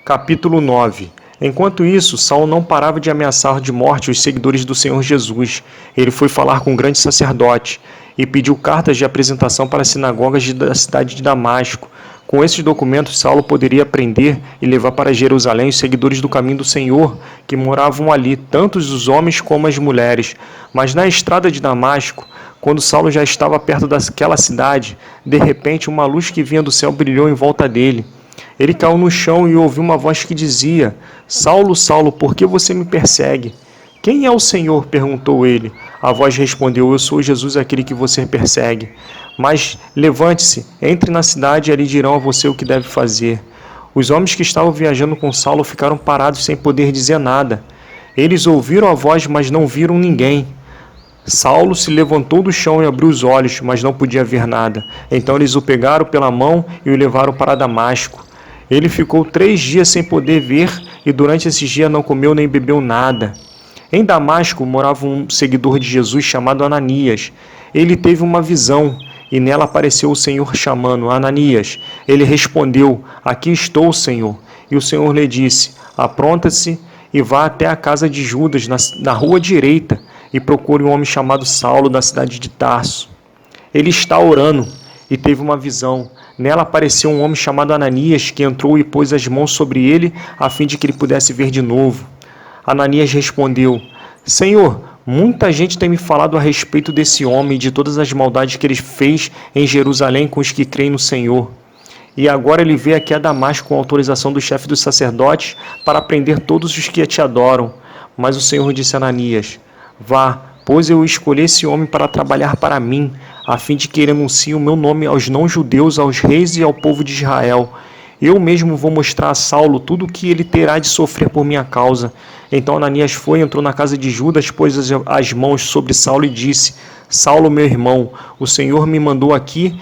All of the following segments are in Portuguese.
Capítulo 9. Enquanto isso, Saulo não parava de ameaçar de morte os seguidores do Senhor Jesus. Ele foi falar com o grande sacerdote e pediu cartas de apresentação para as sinagogas da cidade de Damasco. Com esses documentos, Saulo poderia prender e levar para Jerusalém os seguidores do caminho do Senhor, que moravam ali, tanto os homens como as mulheres. Mas na estrada de Damasco, quando Saulo já estava perto daquela cidade, de repente uma luz que vinha do céu brilhou em volta dele. Ele caiu no chão e ouviu uma voz que dizia: Saulo, Saulo, por que você me persegue? Quem é o Senhor? Perguntou ele. A voz respondeu: Eu sou Jesus, aquele que você persegue. Mas levante-se, entre na cidade e ali dirão a você o que deve fazer. Os homens que estavam viajando com Saulo ficaram parados sem poder dizer nada. Eles ouviram a voz, mas não viram ninguém. Saulo se levantou do chão e abriu os olhos, mas não podia ver nada. Então eles o pegaram pela mão e o levaram para Damasco. Ele ficou 3 dias sem poder ver e durante esses dias não comeu nem bebeu nada. Em Damasco morava um seguidor de Jesus chamado Ananias. Ele teve uma visão e nela apareceu o Senhor chamando: Ananias. Ele respondeu: Aqui estou, Senhor. E o Senhor lhe disse: Apronta-se e vá até a casa de Judas, na rua direita, e procure um homem chamado Saulo, da cidade de Tarso. Ele está orando e teve uma visão. Nela apareceu um homem chamado Ananias, que entrou e pôs as mãos sobre ele, a fim de que ele pudesse ver de novo. Ananias respondeu: Senhor, muita gente tem me falado a respeito desse homem e de todas as maldades que ele fez em Jerusalém com os que creem no Senhor. E agora ele veio aqui a Damasco com autorização do chefe dos sacerdotes para prender todos os que te adoram. Mas o Senhor disse a Ananias: Vá, pois eu escolhi esse homem para trabalhar para mim, a fim de que ele anuncie o meu nome aos não-judeus, aos reis e ao povo de Israel. Eu mesmo vou mostrar a Saulo tudo o que ele terá de sofrer por minha causa. Então Ananias foi, entrou na casa de Judas, pôs as mãos sobre Saulo e disse: Saulo, meu irmão, o Senhor me mandou aqui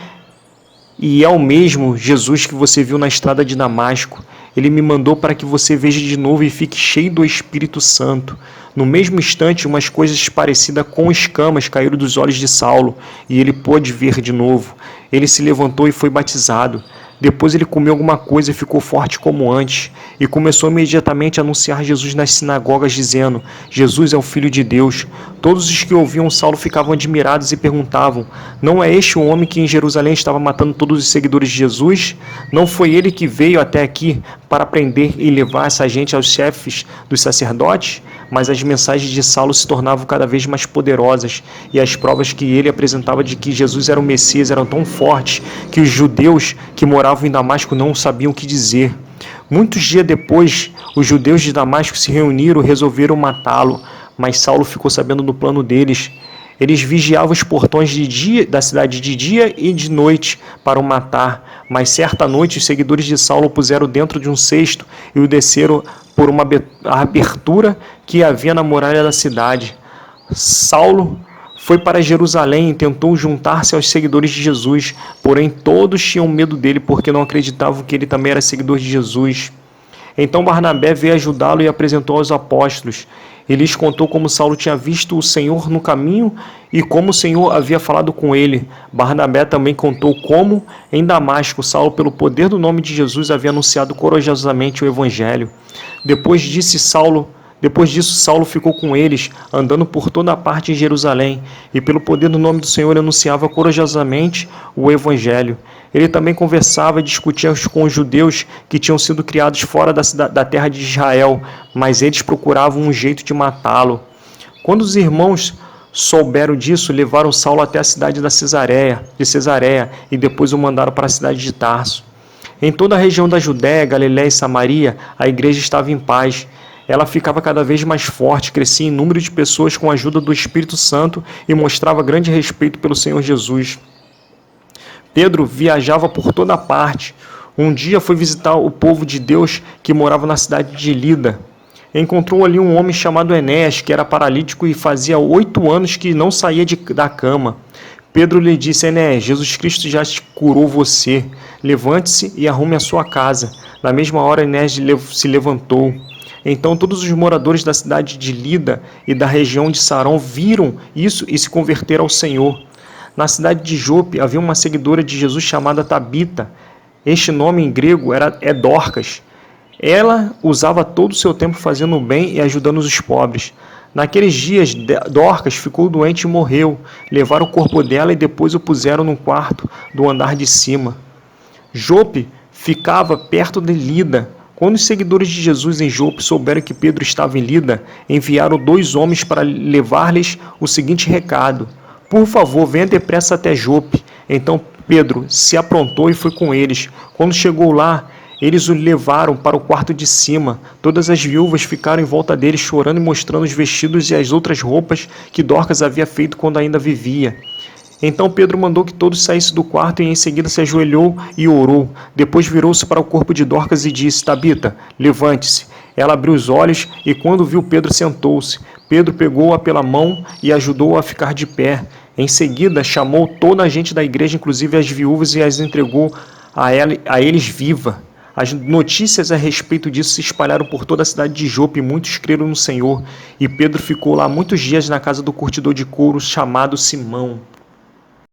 e é o mesmo Jesus que você viu na estrada de Damasco. Ele me mandou para que você veja de novo e fique cheio do Espírito Santo. No mesmo instante, umas coisas parecidas com escamas caíram dos olhos de Saulo, e ele pôde ver de novo. Ele se levantou e foi batizado. Depois ele comeu alguma coisa e ficou forte como antes, e começou imediatamente a anunciar Jesus nas sinagogas, dizendo: Jesus é o Filho de Deus. Todos os que ouviam Saulo ficavam admirados e perguntavam: Não é este o homem que em Jerusalém estava matando todos os seguidores de Jesus? Não foi ele que veio até aqui para prender e levar essa gente aos chefes dos sacerdotes? Mas as mensagens de Saulo se tornavam cada vez mais poderosas, e as provas que ele apresentava de que Jesus era o Messias eram tão fortes que os judeus que moravam em Damasco não sabiam o que dizer. Muitos dias depois, os judeus de Damasco se reuniram e resolveram matá-lo, mas Saulo ficou sabendo do plano deles. Eles vigiavam os portões da cidade de dia e de noite para o matar, mas certa noite os seguidores de Saulo o puseram dentro de um cesto e o desceram por uma abertura que havia na muralha da cidade. Saulo foi para Jerusalém e tentou juntar-se aos seguidores de Jesus, porém todos tinham medo dele porque não acreditavam que ele também era seguidor de Jesus. Então Barnabé veio ajudá-lo e apresentou aos apóstolos. Ele lhes contou como Saulo tinha visto o Senhor no caminho e como o Senhor havia falado com ele. Barnabé também contou como, em Damasco, Saulo, pelo poder do nome de Jesus, havia anunciado corajosamente o Evangelho. Depois disso, Saulo ficou com eles, andando por toda a parte em Jerusalém, e pelo poder do nome do Senhor anunciava corajosamente o Evangelho. Ele também conversava e discutia com os judeus que tinham sido criados fora da terra de Israel, mas eles procuravam um jeito de matá-lo. Quando os irmãos souberam disso, levaram Saulo até a cidade de Cesareia, e depois o mandaram para a cidade de Tarso. Em toda a região da Judéia, Galiléia e Samaria, a igreja estava em paz. Ela ficava cada vez mais forte, crescia em número de pessoas com a ajuda do Espírito Santo e mostrava grande respeito pelo Senhor Jesus. Pedro viajava por toda parte. Um dia foi visitar o povo de Deus que morava na cidade de Lida. Encontrou ali um homem chamado Enéas, que era paralítico e fazia 8 anos que não saía da cama. Pedro lhe disse: Enéas, Jesus Cristo já te curou você. Levante-se e arrume a sua casa. Na mesma hora, Enéas se levantou. Então todos os moradores da cidade de Lida e da região de Sarão viram isso e se converteram ao Senhor. Na cidade de Jope havia uma seguidora de Jesus chamada Tabita. Este nome em grego é Dorcas. Ela usava todo o seu tempo fazendo o bem e ajudando os pobres. Naqueles dias, Dorcas ficou doente e morreu. Levaram o corpo dela e depois o puseram no quarto do andar de cima. Jope ficava perto de Lida. Quando os seguidores de Jesus em Jope souberam que Pedro estava em Lida, enviaram 2 homens para levar-lhes o seguinte recado: por favor, venha depressa até Jope. Então Pedro se aprontou e foi com eles. Quando chegou lá, eles o levaram para o quarto de cima. Todas as viúvas ficaram em volta dele, chorando e mostrando os vestidos e as outras roupas que Dorcas havia feito quando ainda vivia. Então Pedro mandou que todos saíssem do quarto e em seguida se ajoelhou e orou. Depois virou-se para o corpo de Dorcas e disse: Tabita, levante-se. Ela abriu os olhos e quando viu Pedro sentou-se. Pedro pegou-a pela mão e ajudou-a a ficar de pé. Em seguida chamou toda a gente da igreja, inclusive as viúvas, e as entregou a eles viva. As notícias a respeito disso se espalharam por toda a cidade de Jope e muitos creram no Senhor. E Pedro ficou lá muitos dias na casa do curtidor de couro chamado Simão.